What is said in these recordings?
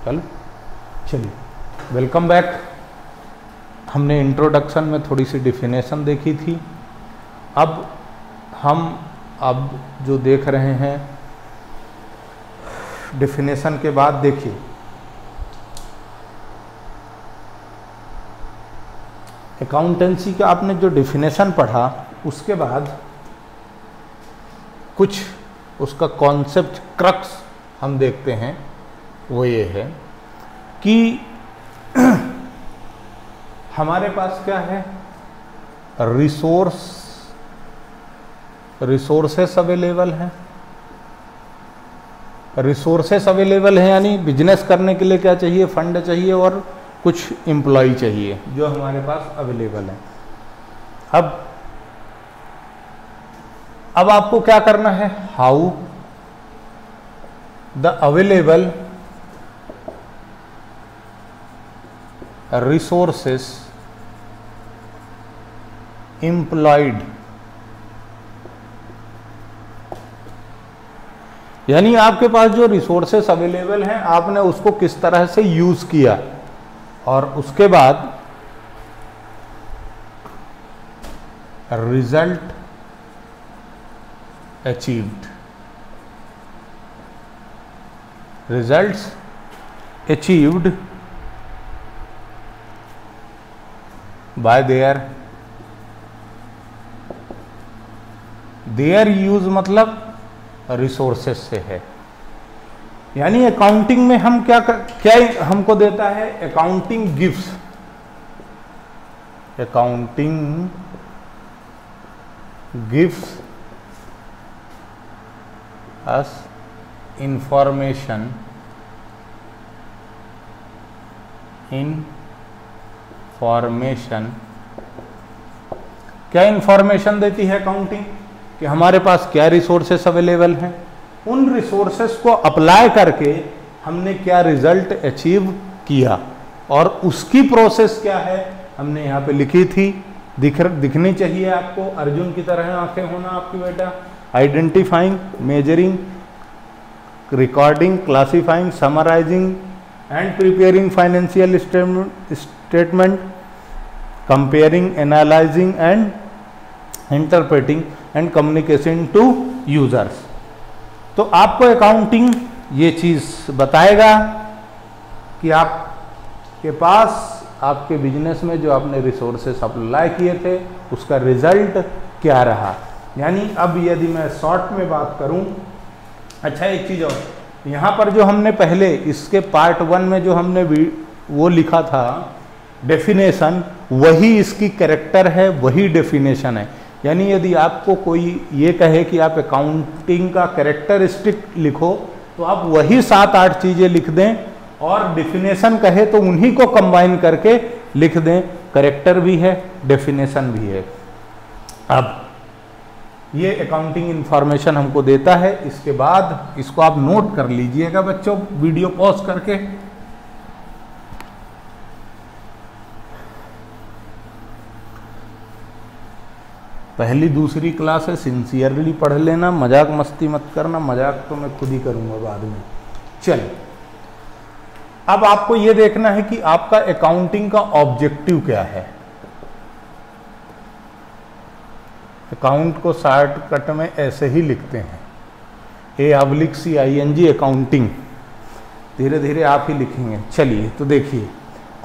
कल। चलिए, welcome back. हमने इंट्रोडक्शन में थोड़ी सी डिफिनेशन देखी थी। अब जो देख रहे हैं डिफिनेशन के बाद, देखिए अकाउंटेंसी का आपने जो डिफिनेशन पढ़ा उसके बाद कुछ उसका कॉन्सेप्ट क्रक्स हम देखते हैं। वो ये है कि हमारे पास क्या है, रिसोर्सेस अवेलेबल हैं। रिसोर्सेस अवेलेबल है यानी बिजनेस करने के लिए क्या चाहिए, फंड चाहिए और कुछ एम्प्लॉय चाहिए जो हमारे पास अवेलेबल है। अब आपको क्या करना है, how the available resources employed, यानी आपके पास जो रिसोर्सेस अवेलेबल हैं आपने उसको किस तरह से यूज किया, और उसके बाद result achieved, results achieved by there use, मतलब रिसोर्सेस से है। यानी अकाउंटिंग में हम क्या हमको देता है, अकाउंटिंग गिव्स अस इंफॉर्मेशन क्या इंफॉर्मेशन देती है अकाउंटिंग, कि हमारे पास क्या रिसोर्सेस अवेलेबल हैं, उन रिसोर्सेस को अप्लाई करके हमने क्या रिजल्ट अचीव किया, और उसकी प्रोसेस क्या है हमने यहाँ पे लिखी थी। दिखनी चाहिए आपको, अर्जुन की तरह आंखें होना आपकी बेटा। Identifying, measuring, recording, classifying, summarising and preparing financial statement, comparing, analysing and interpreting and communication to users. तो आपको अकाउंटिंग ये चीज बताएगा कि आपके पास आपके बिजनेस में जो आपने रिसोर्सेस अप्लाई किए थे उसका रिजल्ट क्या रहा। यानी अब यदि मैं शॉर्ट में बात करूं, अच्छा एक चीज और, यहाँ पर जो हमने पहले इसके पार्ट 1 में जो हमने वो लिखा था डेफिनेशन, वही इसकी कैरेक्टर है, वही डेफिनेशन है। यानी यदि आपको कोई ये कहे कि आप अकाउंटिंग का कैरेक्टरिस्टिक लिखो तो आप वही 7-8 चीजें लिख दें, और डेफिनेशन कहे तो उन्हीं को कंबाइन करके लिख दें। कैरेक्टर भी है, डेफिनेशन भी है। अब ये अकाउंटिंग इंफॉर्मेशन हमको देता है। इसके बाद इसको आप नोट कर लीजिएगा बच्चों, वीडियो पॉज करके। पहली दूसरी क्लास है, सिंसियरली पढ़ लेना, मजाक मस्ती मत करना। मजाक तो मैं खुद ही करूंगा बाद में। चलिए, अब आपको यह देखना है कि आपका अकाउंटिंग का ऑब्जेक्टिव क्या है। अकाउंट को शॉर्टकट में ऐसे ही लिखते हैं, ACING अकाउंटिंग। धीरे धीरे आप ही लिखेंगे। चलिए, तो देखिए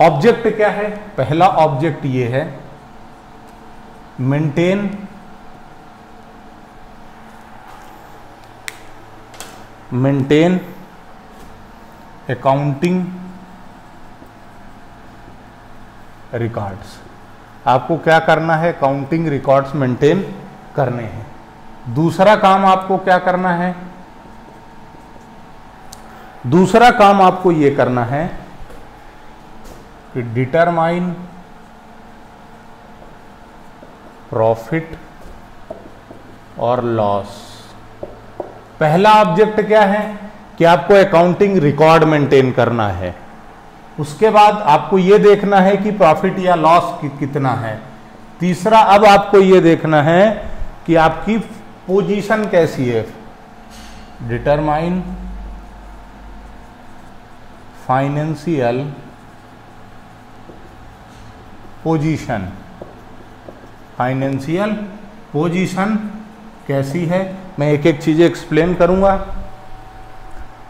ऑब्जेक्ट क्या है। पहला ऑब्जेक्ट ये है, मेंटेन अकाउंटिंग रिकॉर्ड्स। आपको क्या करना है, अकाउंटिंग रिकॉर्ड्स मेंटेन करने हैं। दूसरा काम आपको क्या करना है, दूसरा काम आपको ये करना है कि डिटरमाइन प्रॉफिट और लॉस। पहला ऑब्जेक्ट क्या है कि आपको अकाउंटिंग रिकॉर्ड मेंटेन करना है। उसके बाद आपको यह देखना है कि प्रॉफिट या लॉस कितना है। तीसरा, अब आपको यह देखना है कि आपकी पोजीशन कैसी है। Determine financial position. Financial position कैसी है, मैं एक एक चीजें एक्सप्लेन करूंगा।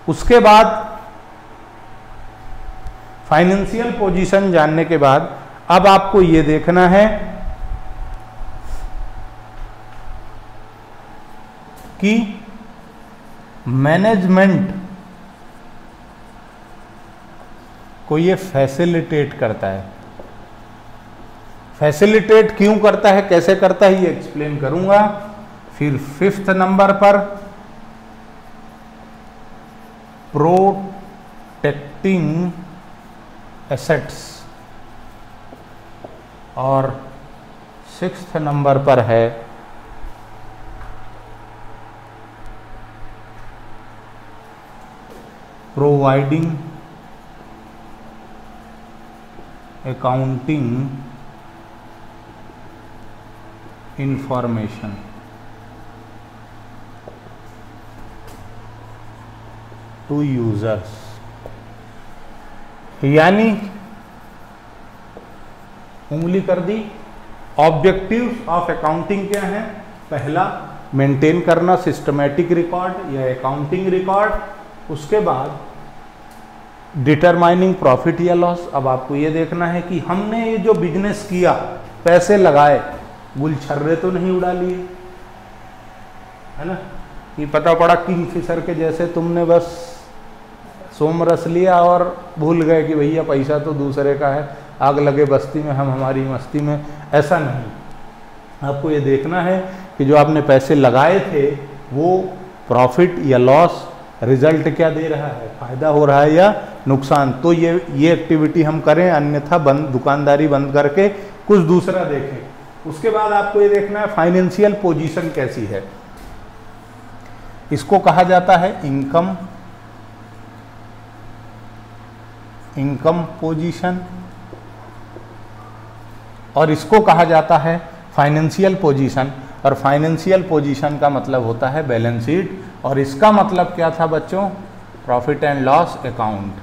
उसके बाद फाइनेंशियल पोजीशन जानने के बाद अब आपको ये देखना है कि मैनेजमेंट को ये फैसिलिटेट करता है। फैसिलिटेट क्यों करता है, कैसे करता है, ये एक्सप्लेन करूंगा। फिर 5th नंबर पर प्रोटेक्टिंग एसेट्स, और 6th नंबर पर है providing accounting information. To users, यानी उंगली कर दी। ऑब्जेक्टिव्स ऑफ अकाउंटिंग क्या है, पहला मेंटेन करना सिस्टमैटिक रिकॉर्ड या अकाउंटिंग रिकॉर्ड। उसके बाद डिटरमाइनिंग प्रॉफिट या लॉस। अब आपको ये देखना है कि हमने ये जो बिजनेस किया, पैसे लगाए, गुलछर्रे तो नहीं उड़ा लिए, है ना, कि पता पड़ा किंगफिशर के जैसे तुमने बस सोमरस लिया और भूल गए कि भैया पैसा तो दूसरे का है, आग लगे बस्ती में हम हमारी मस्ती में। ऐसा नहीं, आपको ये देखना है कि जो आपने पैसे लगाए थे वो प्रॉफिट या लॉस, रिजल्ट क्या दे रहा है, फायदा हो रहा है या नुकसान। तो ये एक्टिविटी हम करें, अन्यथा दुकानदारी बंद करके कुछ दूसरा देखें। उसके बाद आपको ये देखना है फाइनेंशियल पोजीशन कैसी है। इसको कहा जाता है इनकम पोजीशन, और इसको कहा जाता है फाइनेंशियल पोजीशन। और फाइनेंशियल पोजीशन का मतलब होता है बैलेंस शीट, और इसका मतलब क्या था बच्चों, profit and loss account,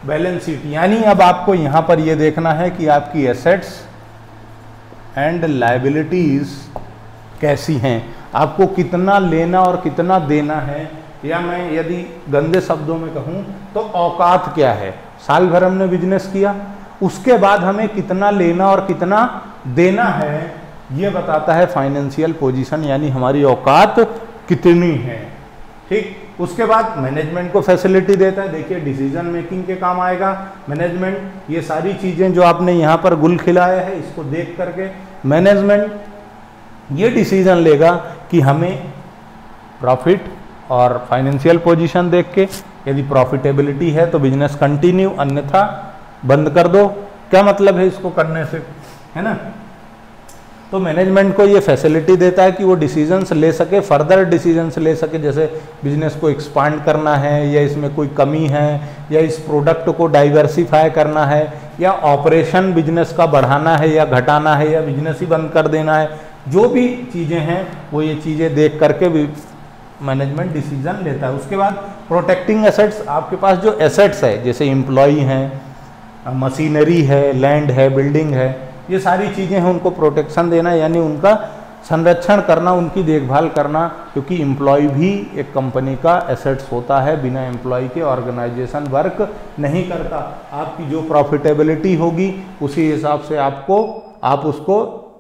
balance sheet. यानी अब आपको यहां पर यह देखना है कि आपकी एसेट्स एंड लायबिलिटीज कैसी हैं, आपको कितना लेना और कितना देना है, या मैं यदि गंदे शब्दों में कहूं तो औकात क्या है। साल भर हमने बिजनेस किया, उसके बाद हमें कितना लेना और कितना देना है, ये बताता है फाइनेंशियल पोजीशन, यानी हमारी औकात कितनी है। ठीक, उसके बाद मैनेजमेंट को फैसिलिटी देता है। देखिए डिसीजन मेकिंग के काम आएगा मैनेजमेंट। ये सारी चीजें जो आपने यहाँ पर गुल खिलाया है, इसको देख करके मैनेजमेंट ये डिसीजन लेगा कि हमें प्रॉफिट और फाइनेंशियल पोजीशन देख के, यदि प्रॉफिटेबिलिटी है तो बिजनेस कंटिन्यू, अन्यथा बंद कर दो। क्या मतलब है इसको करने से, है ना। तो मैनेजमेंट को ये फैसिलिटी देता है कि वो डिसीजंस ले सके, फर्दर डिसीजंस ले सके, जैसे बिजनेस को एक्सपांड करना है, या इसमें कोई कमी है, या इस प्रोडक्ट को डाइवर्सिफाई करना है, या ऑपरेशन बिजनेस का बढ़ाना है या घटाना है, या बिजनेस ही बंद कर देना है। जो भी चीज़ें हैं वो ये चीज़ें देख करके भी मैनेजमेंट डिसीजन लेता है। उसके बाद प्रोटेक्टिंग एसेट्स, आपके पास जो एसेट्स है जैसे एम्प्लॉई हैं, मशीनरी है, लैंड है, बिल्डिंग है, ये सारी चीज़ें हैं, उनको प्रोटेक्शन देना, यानी उनका संरक्षण करना, उनकी देखभाल करना, क्योंकि एम्प्लॉय भी एक कंपनी का एसेट्स होता है। बिना एम्प्लॉय के ऑर्गेनाइजेशन वर्क नहीं करता। आपकी जो प्रॉफिटेबिलिटी होगी उसी हिसाब से आप उसको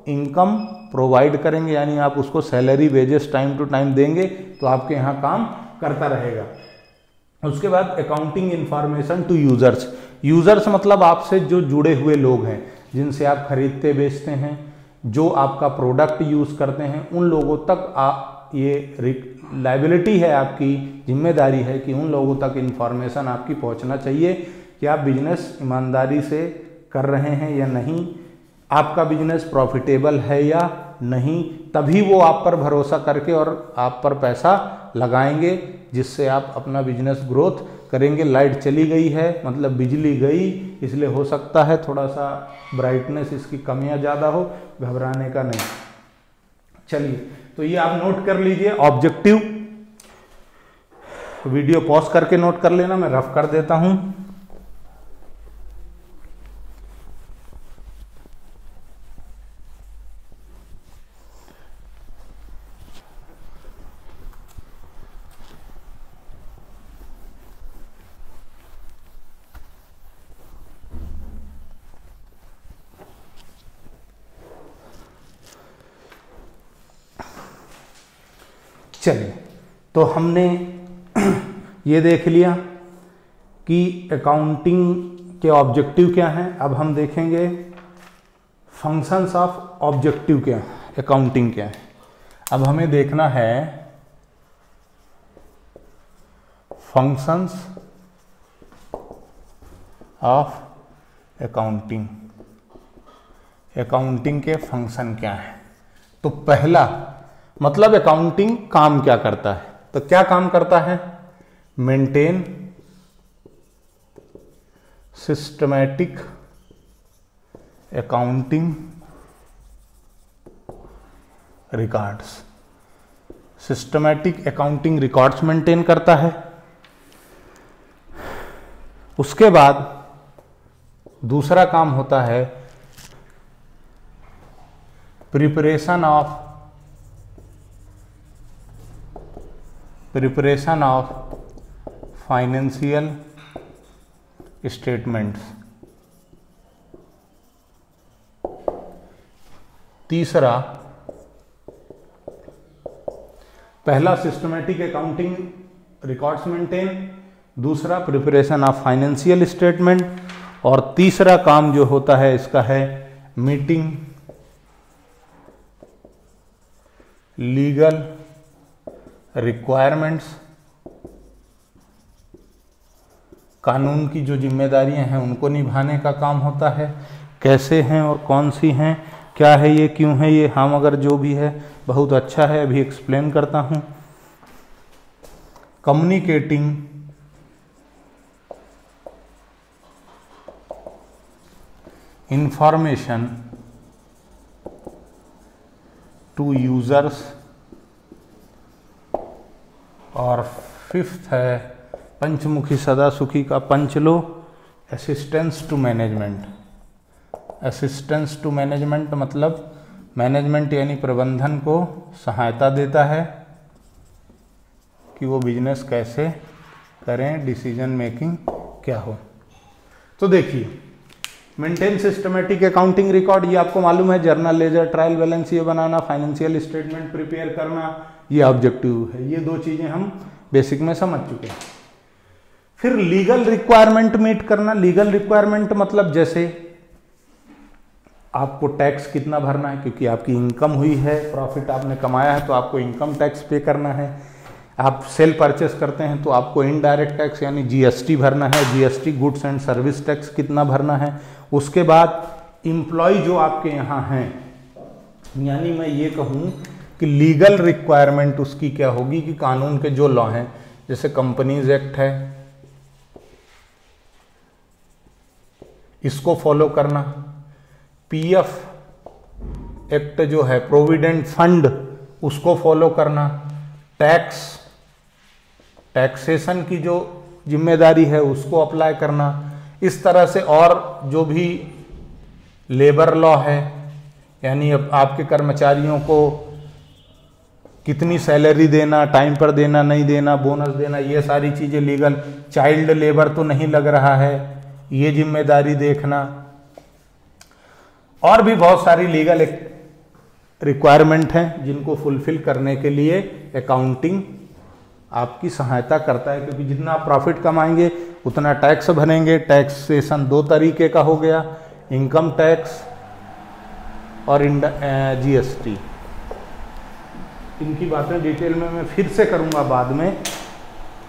इनकम प्रोवाइड करेंगे, यानी आप उसको salary wages time to time देंगे तो आपके यहाँ काम करता रहेगा। उसके बाद accounting information to users. Users मतलब आपसे जो जुड़े हुए लोग हैं, जिनसे आप खरीदते बेचते हैं, जो आपका प्रोडक्ट यूज़ करते हैं, उन लोगों तक ये लायबिलिटी है, आपकी जिम्मेदारी है कि उन लोगों तक इंफॉर्मेशन आपकी पहुंचना चाहिए कि आप बिजनेस ईमानदारी से कर रहे हैं या नहीं, आपका बिजनेस प्रॉफिटेबल है या नहीं। तभी वो आप पर भरोसा करके और आप पर पैसा लगाएंगे, जिससे आप अपना बिजनेस ग्रोथ करेंगे। लाइट चली गई है मतलब बिजली गई, इसलिए हो सकता है थोड़ा सा ब्राइटनेस इसकी कमियां ज़्यादा हो, घबराने का नहीं। चलिए, तो ये आप नोट कर लीजिए। ऑब्जेक्टिव तो वीडियो पॉज करके नोट कर लेना, मैं रफ कर देता हूं। चलिए, तो हमने ये देख लिया कि अकाउंटिंग के ऑब्जेक्टिव क्या हैं। अब हम देखेंगे फंक्शंस ऑफ ऑब्जेक्टिव क्या है, अकाउंटिंग क्या है। अब हमें देखना है फंक्शंस ऑफ अकाउंटिंग, अकाउंटिंग के फंक्शन क्या है। तो पहला मतलब अकाउंटिंग काम क्या करता है, तो क्या काम करता है, maintain systematic accounting records, systematic accounting records maintain करता है। उसके बाद दूसरा काम होता है प्रिपरेशन ऑफ फाइनेंशियल स्टेटमेंट्स। तीसरा, पहला सिस्टमैटिक अकाउंटिंग रिकॉर्ड्स मेंटेन, दूसरा प्रिपरेशन ऑफ फाइनेंशियल स्टेटमेंट, और तीसरा काम जो होता है इसका है मीटिंग लीगल रिक्वायरमेंट्स। कानून की जो जिम्मेदारियां हैं उनको निभाने का काम होता है। कैसे हैं और कौन सी हैं, क्या है ये, क्यों है ये, हम अगर जो भी है बहुत अच्छा है, अभी एक्सप्लेन करता हूं। कम्युनिकेटिंग इंफॉर्मेशन टू यूजर्स, और फिफ्थ है पंचमुखी सदा सुखी का पंचलो, assistance to management. Assistance to management मतलब मैनेजमेंट यानी प्रबंधन को सहायता देता है कि वो बिजनेस कैसे करें, डिसीजन मेकिंग क्या हो। तो देखिए, मेंटेन सिस्टमैटिक अकाउंटिंग रिकॉर्ड, ये आपको मालूम है, जर्नल लेजर ट्रायल बैलेंस ये बनाना, फाइनेंशियल स्टेटमेंट प्रिपेयर करना, ये ऑब्जेक्टिव है। ये दो चीजें हम बेसिक में समझ चुके हैं। फिर लीगल रिक्वायरमेंट मीट करना। लीगल रिक्वायरमेंट मतलब जैसे आपको टैक्स कितना भरना है, क्योंकि आपकी इनकम हुई है, प्रॉफिट आपने कमाया है तो आपको इनकम टैक्स पे करना है। आप सेल परचेस करते हैं तो आपको इनडायरेक्ट टैक्स यानी जीएसटी भरना है, GST goods and service tax कितना भरना है। उसके बाद इम्प्लॉय जो आपके यहाँ हैं, यानी मैं ये कहूँ कि लीगल रिक्वायरमेंट उसकी क्या होगी कि कानून के जो लॉ हैं, जैसे कंपनीज एक्ट है, इसको फॉलो करना, पीएफ एक्ट जो है प्रोविडेंट फंड उसको फॉलो करना, टैक्सेशन की जो जिम्मेदारी है उसको अप्लाई करना। इस तरह से और जो भी लेबर लॉ है, यानी अब आपके कर्मचारियों को कितनी सैलरी देना, टाइम पर देना नहीं देना, बोनस देना, ये सारी चीज़ें लीगल। चाइल्ड लेबर तो नहीं लग रहा है, ये जिम्मेदारी देखना। और भी बहुत सारी लीगल रिक्वायरमेंट हैं जिनको फुलफिल करने के लिए अकाउंटिंग आपकी सहायता करता है, क्योंकि जितना आप प्रॉफिट कमाएंगे उतना टैक्स भरेंगे। टैक्सेशन दो तरीके का हो गया, इनकम टैक्स और जीएसटी। इनकी बातें डिटेल में मैं फिर से करूंगा बाद में,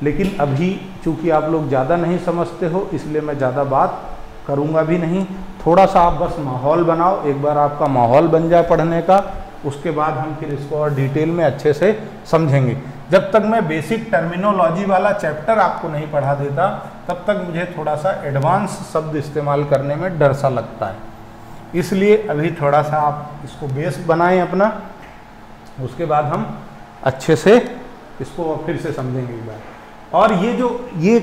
लेकिन अभी चूंकि आप लोग ज़्यादा नहीं समझते हो इसलिए मैं ज़्यादा बात करूंगा भी नहीं। थोड़ा सा आप बस माहौल बनाओ, एक बार आपका माहौल बन जाए पढ़ने का, उसके बाद हम फिर इसको और डिटेल में अच्छे से समझेंगे। जब तक मैं बेसिक टर्मिनोलॉजी वाला चैप्टर आपको नहीं पढ़ा देता तब तक मुझे थोड़ा सा एडवांस शब्द इस्तेमाल करने में डर सा लगता है, इसलिए अभी थोड़ा सा आप इसको बेस बनाएं अपना, उसके बाद हम अच्छे से इसको फिर से समझेंगे एक बार। और ये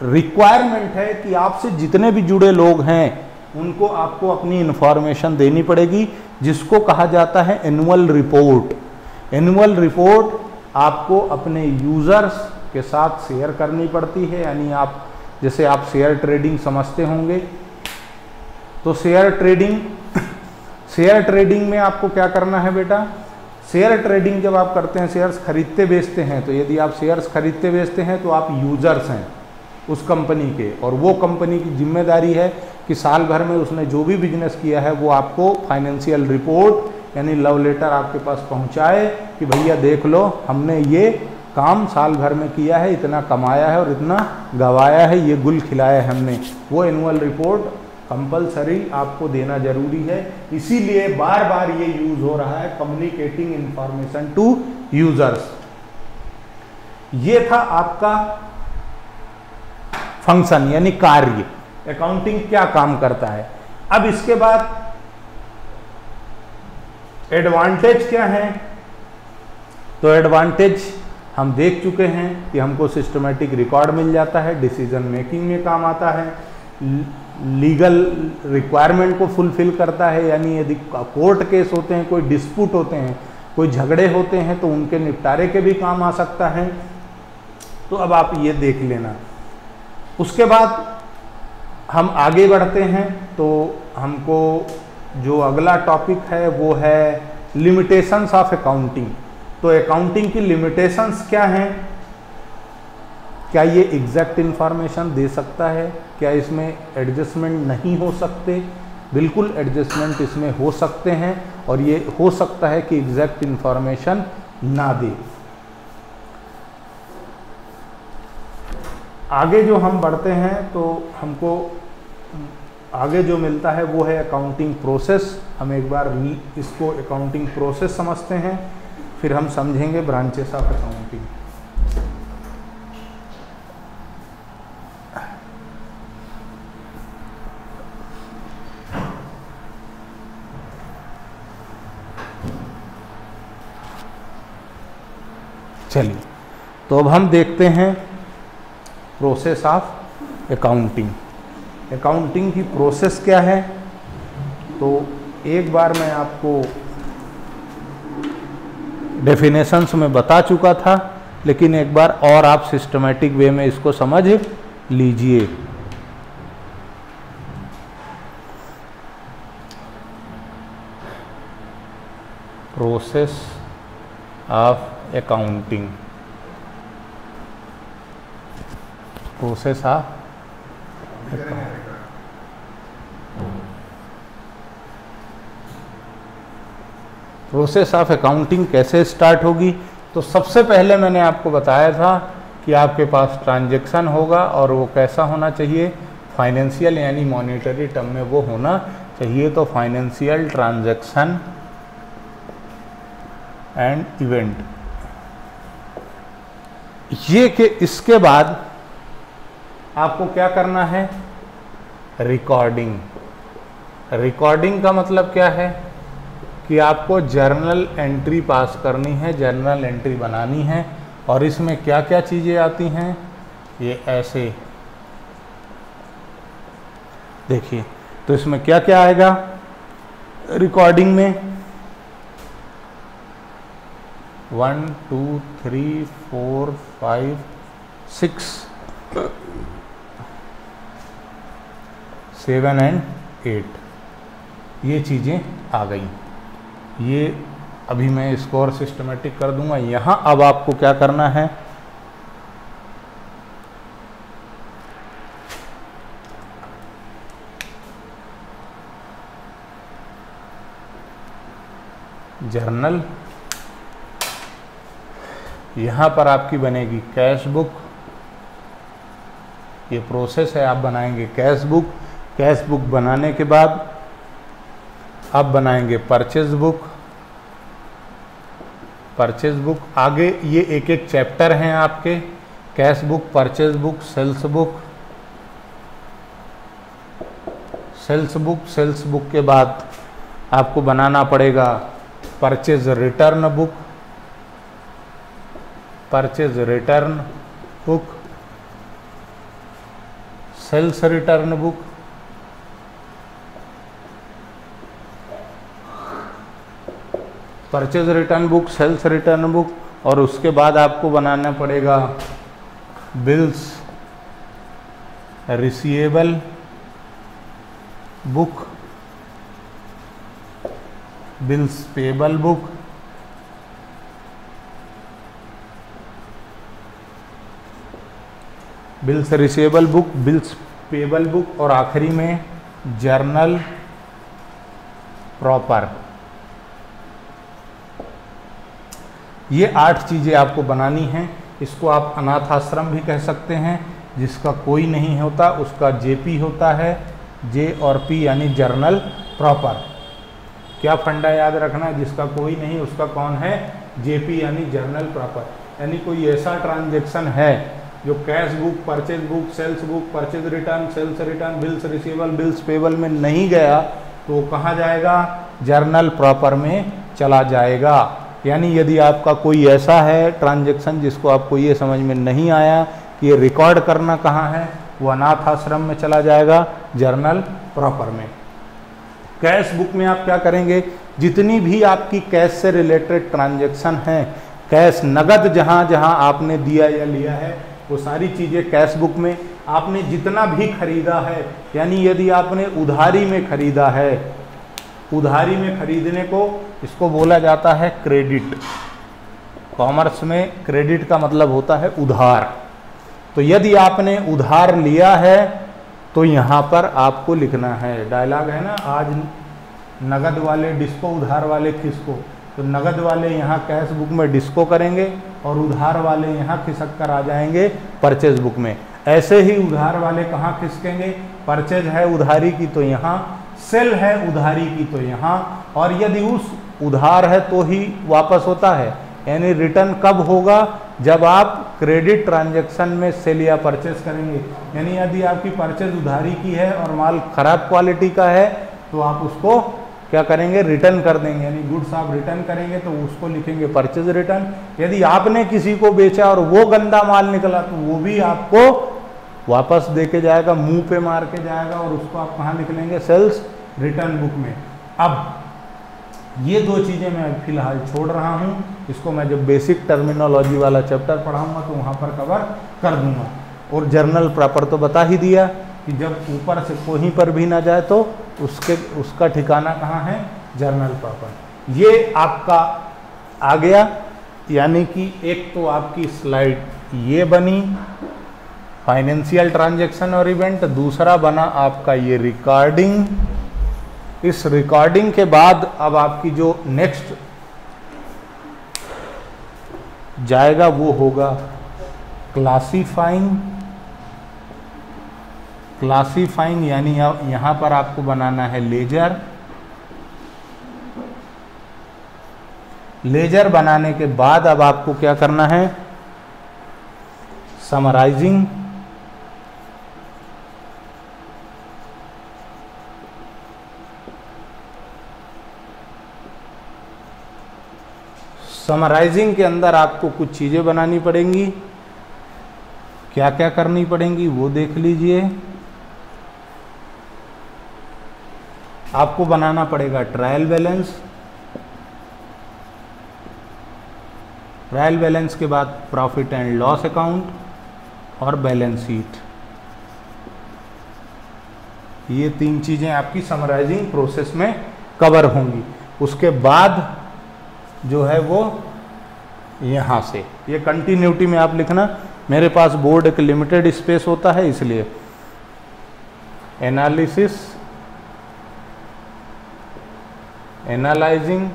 रिक्वायरमेंट है कि आपसे जितने भी जुड़े लोग हैं उनको आपको अपनी इंफॉर्मेशन देनी पड़ेगी, जिसको कहा जाता है एनुअल रिपोर्ट। एनुअल रिपोर्ट आपको अपने यूजर्स के साथ शेयर करनी पड़ती है। यानी आप जैसे आप शेयर ट्रेडिंग समझते होंगे, तो शेयर ट्रेडिंग में आपको क्या करना है बेटा, शेयर ट्रेडिंग जब आप करते हैं, शेयर्स खरीदते बेचते हैं, तो यदि आप शेयर्स खरीदते बेचते हैं तो आप यूजर्स हैं उस कंपनी के, और वो कंपनी की जिम्मेदारी है कि साल भर में उसने जो भी बिजनेस किया है वो आपको फाइनेंशियल रिपोर्ट यानी लव लेटर आपके पास पहुंचाए कि भैया देख लो, हमने ये काम साल भर में किया है, इतना कमाया है और इतना गवाया है, ये गुल खिलाया है हमने। वो एनुअल रिपोर्ट कंपलसरी आपको देना जरूरी है। इसीलिए बार बार ये यूज हो रहा है, कम्युनिकेटिंग इंफॉर्मेशन टू यूजर्स। ये था आपका फंक्शन यानी कार्य, अकाउंटिंग क्या काम करता है। अब इसके बाद एडवांटेज क्या है, तो एडवांटेज हम देख चुके हैं कि हमको सिस्टमेटिक रिकॉर्ड मिल जाता है, डिसीजन मेकिंग में काम आता है, लीगल रिक्वायरमेंट को फुलफिल करता है, यानी यदि कोर्ट केस होते हैं, कोई डिस्प्यूट होते हैं, कोई झगड़े होते हैं, तो उनके निपटारे के भी काम आ सकता है। तो अब आप ये देख लेना। उसके बाद हम आगे बढ़ते हैं, तो हमको जो अगला टॉपिक है वो है लिमिटेशंस ऑफ अकाउंटिंग। तो अकाउंटिंग की लिमिटेशंस क्या हैं, क्या ये एग्जैक्ट इंफॉर्मेशन दे सकता है, क्या इसमें एडजस्टमेंट नहीं हो सकते, बिल्कुल एडजस्टमेंट इसमें हो सकते हैं, और ये हो सकता है कि एग्जैक्ट इंफॉर्मेशन ना दे। आगे जो हम बढ़ते हैं तो हमको आगे जो मिलता है वो है अकाउंटिंग प्रोसेस। हम एक बार इसको अकाउंटिंग प्रोसेस समझते हैं, फिर हम समझेंगे ब्रांचेस ऑफ अकाउंटिंग। चलिए, तो अब हम देखते हैं प्रोसेस ऑफ अकाउंटिंग। अकाउंटिंग की प्रोसेस क्या है, तो एक बार मैं आपको डेफिनेशंस में बता चुका था, लेकिन एक बार और आप सिस्टमैटिक वे में इसको समझ लीजिए। Process of accounting, process of process of accounting कैसे स्टार्ट होगी। तो सबसे पहले मैंने आपको बताया था कि आपके पास ट्रांजैक्शन होगा, और वो कैसा होना चाहिए, फाइनेंशियल यानी मॉनेटरी टर्म में वो होना चाहिए। तो फाइनेंशियल ट्रांजैक्शन एंड इवेंट, ये कि इसके बाद आपको क्या करना है, रिकॉर्डिंग। रिकॉर्डिंग का मतलब क्या है कि आपको जर्नल एंट्री पास करनी है, जर्नल एंट्री बनानी है। और इसमें क्या क्या चीज़ें आती हैं, ये ऐसे देखिए। तो इसमें क्या क्या आएगा रिकॉर्डिंग में, 1 2 3 4 5 6 7 एंड 8 ये चीज़ें आ गई। ये अभी मैं इसको और सिस्टमेटिक कर दूंगा। यहाँ अब आपको क्या करना है, जर्नल, यहाँ पर आपकी बनेगी कैश बुक। ये प्रोसेस है, आप बनाएंगे कैश बुक। कैश बुक बनाने के बाद आप बनाएंगे परचेज बुक। परचेज बुक आगे ये एक एक चैप्टर हैं आपके, cash book, purchase book, sales book. Sales book, sales book के बाद आपको बनाना पड़ेगा purchase return book, purchase return book. Sales return book, purchase return book, sales return book, और उसके बाद आपको बनाना पड़ेगा bills receivable book, bills payable book, bills receivable book, bills payable book, और आखिरी में जर्नल प्रॉपर। ये 8 चीज़ें आपको बनानी हैं। इसको आप अनाथ आश्रम भी कह सकते हैं। जिसका कोई नहीं होता उसका जेपी होता है, जे और पी यानी जर्नल प्रॉपर। क्या फंडा याद रखना है, जिसका कोई नहीं उसका कौन है, जेपी यानी जर्नल प्रॉपर। यानी कोई ऐसा ट्रांजैक्शन है जो cash book, purchase book, sales book, purchase return, sales return, bills receivable, bills payable में नहीं गया तो वो कहाँ जाएगा, जर्नल प्रॉपर में चला जाएगा। यानी यदि आपका कोई ऐसा है ट्रांजैक्शन जिसको आपको ये समझ में नहीं आया कि ये रिकॉर्ड करना कहाँ है, वो अनाथ आश्रम में चला जाएगा, जर्नल प्रॉपर में। कैश बुक में आप क्या करेंगे, जितनी भी आपकी कैश से रिलेटेड ट्रांजैक्शन हैं, कैश नगद जहाँ जहाँ आपने दिया या लिया है वो सारी चीज़ें कैश बुक में। आपने जितना भी खरीदा है, यानी यदि आपने उधारी में खरीदा है, उधारी में खरीदने को इसको बोला जाता है क्रेडिट। कॉमर्स में क्रेडिट का मतलब होता है उधार। तो यदि आपने उधार लिया है तो यहाँ पर आपको लिखना है, डायलॉग है ना, आज नगद वाले डिस्को उधार वाले किसको, तो नगद वाले यहाँ कैश बुक में डिस्को करेंगे और उधार वाले यहाँ खिसक कर आ जाएंगे परचेज बुक में। ऐसे ही उधार वाले कहाँ खिसकेंगे, परचेज है उधारी की तो यहाँ, सेल है उधारी की तो यहाँ, और यदि उस उधार है तो ही वापस होता है। यानी रिटर्न कब होगा, जब आप क्रेडिट ट्रांजैक्शन में सेल या परचेज करेंगे। यानी यदि आपकी परचेज उधारी की है और माल खराब क्वालिटी का है तो आप उसको क्या करेंगे, रिटर्न कर देंगे। यानी गुड्स आप रिटर्न करेंगे तो उसको लिखेंगे परचेज रिटर्न। यदि आपने किसी को बेचा और वो गंदा माल निकला तो वो भी आपको वापस दे के जाएगा, मुंह पे मार के जाएगा, और उसको आप कहाँ लिख लेंगे, सेल्स रिटर्न बुक में। अब ये 2 चीज़ें मैं फिलहाल छोड़ रहा हूँ, इसको मैं जब बेसिक टर्मिनोलॉजी वाला चैप्टर पढ़ाऊँगा तो वहाँ पर कवर कर दूँगा। और जर्नल प्रॉपर तो बता ही दिया कि जब ऊपर से कहीं पर भी ना जाए तो उसका ठिकाना कहाँ है, जर्नल प्रॉपर। ये आपका आ गया। यानी कि एक तो आपकी स्लाइड ये बनी फाइनेंशियल ट्रांजैक्शन और इवेंट, दूसरा बना आपका ये रिकॉर्डिंग। इस रिकॉर्डिंग के बाद अब आपकी जो नेक्स्ट जाएगा वो होगा क्लासीफाइंग। क्लासीफाइंग यानी यहाँ पर आपको बनाना है लेजर। लेजर बनाने के बाद अब आपको क्या करना है, समराइजिंग। समराइजिंग के अंदर आपको कुछ चीज़ें बनानी पड़ेंगी। क्या क्या करनी पड़ेंगी वो देख लीजिए। आपको बनाना पड़ेगा ट्रायल बैलेंस। ट्रायल बैलेंस के बाद प्रॉफिट एंड लॉस अकाउंट और बैलेंस शीट। ये 3 चीज़ें आपकी समराइजिंग प्रोसेस में कवर होंगी। उसके बाद जो है वो यहाँ से ये कंटिन्यूटी में आप लिखना, मेरे पास बोर्ड एक लिमिटेड स्पेस होता है इसलिए analysis, analysing,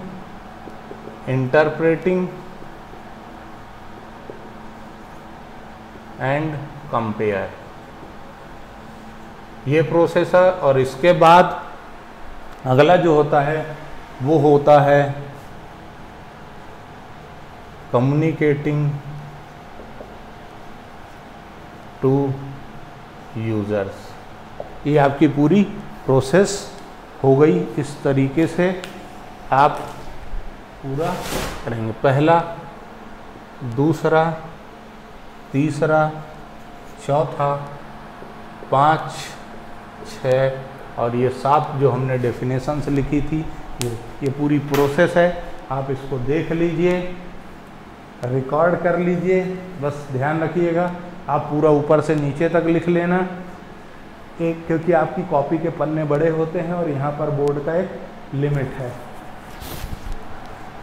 interpreting and compare, ये प्रोसेस है। और इसके बाद अगला जो होता है वो होता है कम्युनिकेटिंग टू यूजर्स। ये आपकी पूरी प्रोसेस हो गई। इस तरीके से आप पूरा करेंगे, पहला, दूसरा, तीसरा, चौथा, 5, 6 और ये 7 जो हमने डेफिनेशंस लिखी थी, ये पूरी प्रोसेस है। आप इसको देख लीजिए, रिकॉर्ड कर लीजिए। बस ध्यान रखिएगा आप पूरा ऊपर से नीचे तक लिख लेना, क्योंकि आपकी कॉपी के पन्ने बड़े होते हैं और यहाँ पर बोर्ड का एक लिमिट है।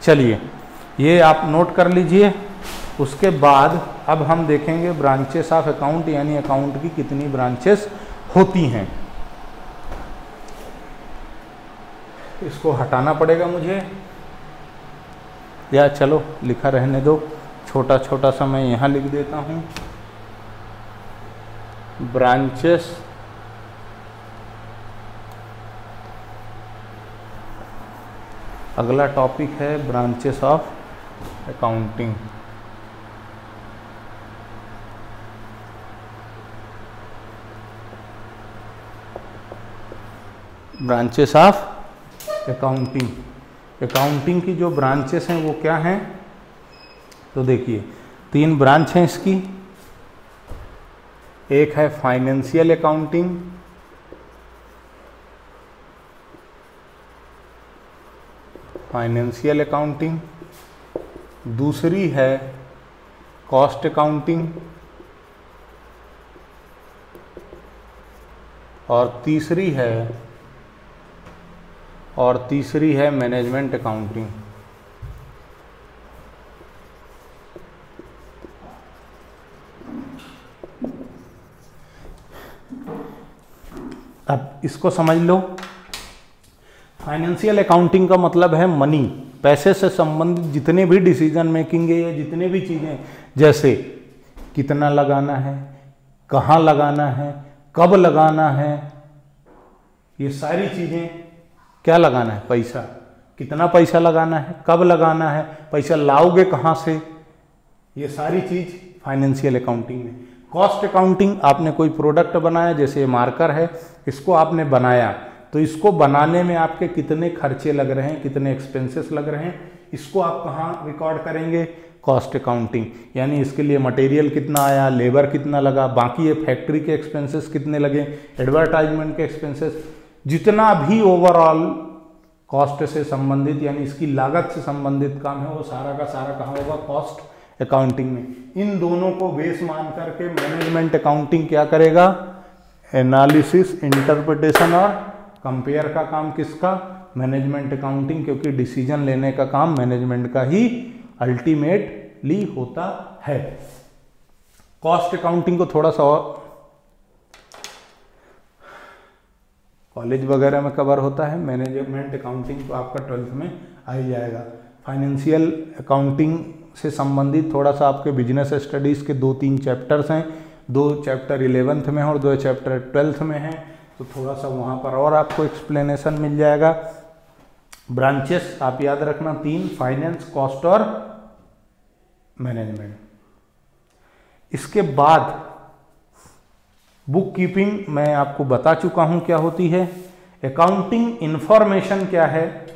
चलिए ये आप नोट कर लीजिए। उसके बाद अब हम देखेंगे ब्रांचेस ऑफ अकाउंट, यानी अकाउंट की कितनी ब्रांचेस होती हैं। इसको हटाना पड़ेगा मुझे, या चलो लिखा रहने दो, छोटा छोटा सा मैं यहाँ लिख देता हूँ। ब्रांचेस अगला टॉपिक है branches of accounting. Branches of accounting, accounting की जो ब्रांचेस हैं वो क्या हैं, तो देखिए 3 ब्रांच हैं इसकी। एक है फाइनेंशियल अकाउंटिंग, फाइनेंशियल अकाउंटिंग, दूसरी है कॉस्ट अकाउंटिंग, और तीसरी है मैनेजमेंट अकाउंटिंग। अब इसको समझ लो। फाइनेंशियल अकाउंटिंग का मतलब है मनी, पैसे से संबंधित जितने भी डिसीजन मेकिंग है या जितने भी चीज़ें, जैसे कितना लगाना है, कहाँ लगाना है, कब लगाना है, ये सारी चीज़ें। क्या लगाना है, पैसा, कितना पैसा लगाना है, कब लगाना है, पैसा लाओगे कहाँ से, ये सारी चीज़ फाइनेंशियल अकाउंटिंग में। कॉस्ट अकाउंटिंग, आपने कोई प्रोडक्ट बनाया, जैसे ये मार्कर है, इसको आपने बनाया, तो इसको बनाने में आपके कितने खर्चे लग रहे हैं, कितने एक्सपेंसेस लग रहे हैं, इसको आप कहाँ रिकॉर्ड करेंगे, कॉस्ट अकाउंटिंग। यानी इसके लिए मटेरियल कितना आया, लेबर कितना लगा, बाकी ये फैक्ट्री के एक्सपेंसेस कितने लगे, एडवर्टाइजमेंट के एक्सपेंसेस, जितना भी ओवरऑल कॉस्ट से संबंधित यानी इसकी लागत से संबंधित काम है, वो सारा का सारा कहाँ होगा, कॉस्ट अकाउंटिंग में। इन दोनों को बेस मान करके मैनेजमेंट अकाउंटिंग क्या करेगा, एनालिसिस, इंटरप्रिटेशन और कंपेयर का काम किसका, मैनेजमेंट अकाउंटिंग, क्योंकि डिसीजन लेने का काम मैनेजमेंट का ही अल्टीमेटली होता है। कॉस्ट अकाउंटिंग को थोड़ा सा और कॉलेज वगैरह में कवर होता है, मैनेजमेंट अकाउंटिंग तो आपका 12th में आ ही जाएगा। फाइनेंशियल अकाउंटिंग से संबंधित थोड़ा सा आपके बिजनेस स्टडीज़ के 2-3 चैप्टर्स हैं, 2 चैप्टर 11th में हैं और 2 चैप्टर 12th में हैं, तो थोड़ा सा वहाँ पर और आपको एक्सप्लेनेशन मिल जाएगा। ब्रांचेस आप याद रखना 3, फाइनेंस, कॉस्ट और मैनेजमेंट। इसके बाद बुक कीपिंग मैं आपको बता चुका हूं क्या होती है। अकाउंटिंग इंफॉर्मेशन क्या है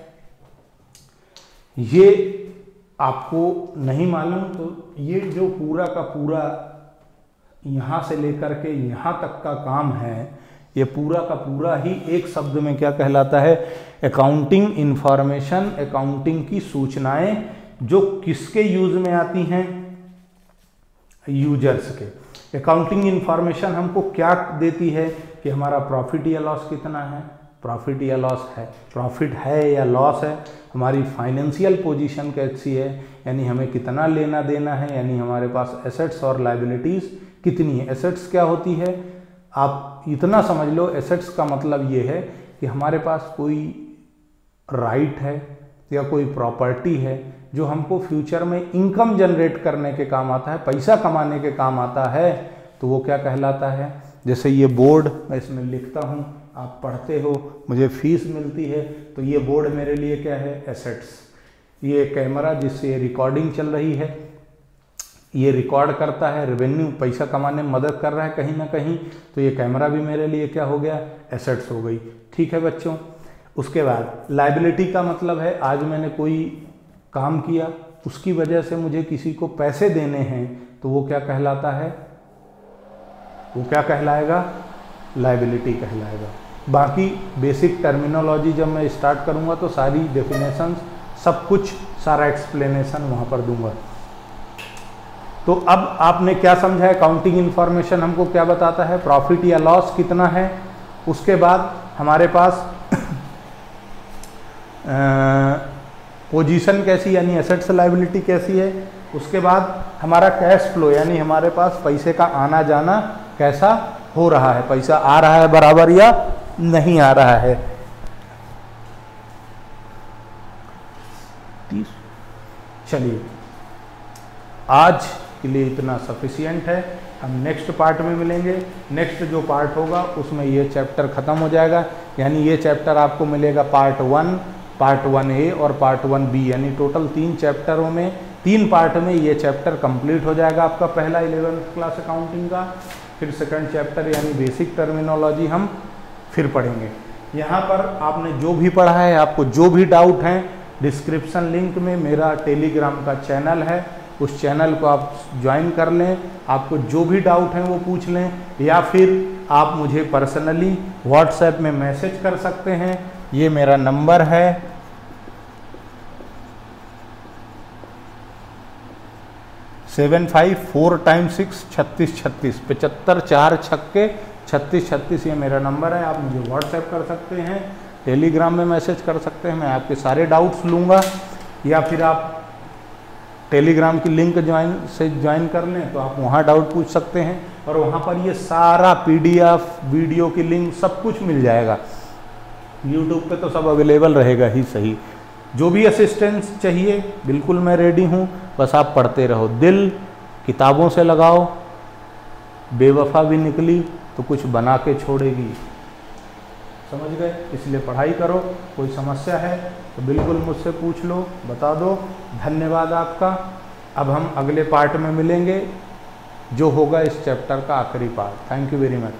ये आपको नहीं मालूम, तो ये जो पूरा का पूरा यहां से लेकर के यहां तक का काम है, ये पूरा का पूरा ही एक शब्द में क्या कहलाता है, अकाउंटिंग इंफॉर्मेशन। अकाउंटिंग की सूचनाएं जो किसके यूज में आती हैं, यूजर्स के। अकाउंटिंग इंफॉर्मेशन हमको क्या देती है कि हमारा प्रॉफिट या लॉस कितना है, प्रॉफिट या लॉस है, प्रॉफिट है या लॉस है, हमारी फाइनेंशियल पोजीशन कैसी है, यानी हमें कितना लेना देना है, यानी हमारे पास एसेट्स और लायबिलिटीज़ कितनी है। एसेट्स क्या होती है, आप इतना समझ लो, एसेट्स का मतलब ये है कि हमारे पास कोई राइट है या कोई प्रॉपर्टी है जो हमको फ्यूचर में इनकम जनरेट करने के काम आता है, पैसा कमाने के काम आता है, तो वो क्या कहलाता है। जैसे ये बोर्ड मैं इसमें लिखता हूँ, आप पढ़ते हो, मुझे फीस मिलती है, तो ये बोर्ड मेरे लिए क्या है, एसेट्स। ये कैमरा जिससे रिकॉर्डिंग चल रही है, ये रिकॉर्ड करता है, रेवेन्यू पैसा कमाने में मदद कर रहा है कहीं ना कहीं, तो ये कैमरा भी मेरे लिए क्या हो गया, एसेट्स हो गई। ठीक है बच्चों। उसके बाद लायबिलिटी का मतलब है, आज मैंने कोई काम किया, उसकी वजह से मुझे किसी को पैसे देने हैं, तो वो क्या कहलाता है, वो क्या कहलाएगा, लायबिलिटी कहलाएगा। बाकी बेसिक टर्मिनोलॉजी जब मैं स्टार्ट करूँगा तो सारी डेफिनेशंस, सब कुछ, सारा एक्सप्लेनेशन वहाँ पर दूंगा। तो अब आपने क्या समझा है? अकाउंटिंग इंफॉर्मेशन हमको क्या बताता है? प्रॉफिट या लॉस कितना है, उसके बाद हमारे पास पोजीशन कैसी, यानी एसेट्स लायबिलिटी कैसी है, उसके बाद हमारा कैश फ्लो यानी हमारे पास पैसे का आना जाना कैसा हो रहा है, पैसा आ रहा है बराबर या नहीं आ रहा है। चलिए आज के लिए इतना सफिशिएंट है, हम नेक्स्ट पार्ट में मिलेंगे। नेक्स्ट जो पार्ट होगा उसमें ये चैप्टर ख़त्म हो जाएगा, यानी ये चैप्टर आपको मिलेगा पार्ट 1, पार्ट 1A और पार्ट 1B, यानी टोटल 3 चैप्टरों में, 3 पार्ट में ये चैप्टर कंप्लीट हो जाएगा आपका पहला 11th क्लास अकाउंटिंग का। फिर सेकंड चैप्टर यानी बेसिक टर्मिनोलॉजी हम फिर पढ़ेंगे। यहाँ पर आपने जो भी पढ़ा है, आपको जो भी डाउट हैं, डिस्क्रिप्शन लिंक में मेरा टेलीग्राम का चैनल है, उस चैनल को आप ज्वाइन कर लें। आपको जो भी डाउट हैं वो पूछ लें, या फिर आप मुझे पर्सनली व्हाट्सएप में मैसेज कर सकते हैं। ये मेरा नंबर है 754 × 6 36 36 75 4 छक्के 36 36, ये मेरा नंबर है। आप मुझे व्हाट्सएप कर सकते हैं, टेलीग्राम में मैसेज कर सकते हैं, मैं आपके सारे डाउट्स लूँगा। या फिर आप टेलीग्राम की लिंक ज्वाइन कर लें तो आप वहाँ डाउट पूछ सकते हैं, और वहाँ पर ये सारा PDF वीडियो की लिंक सब कुछ मिल जाएगा। यूट्यूब पे तो सब अवेलेबल रहेगा ही सही। जो भी असिस्टेंस चाहिए बिल्कुल मैं रेडी हूँ, बस आप पढ़ते रहो, दिल किताबों से लगाओ। बेवफा भी निकली तो कुछ बना के छोड़ेगी, समझ गए? इसलिए पढ़ाई करो। कोई समस्या है तो बिल्कुल मुझसे पूछ लो, बता दो। धन्यवाद आपका। अब हम अगले पार्ट में मिलेंगे जो होगा इस चैप्टर का आखिरी part. Thank you very much.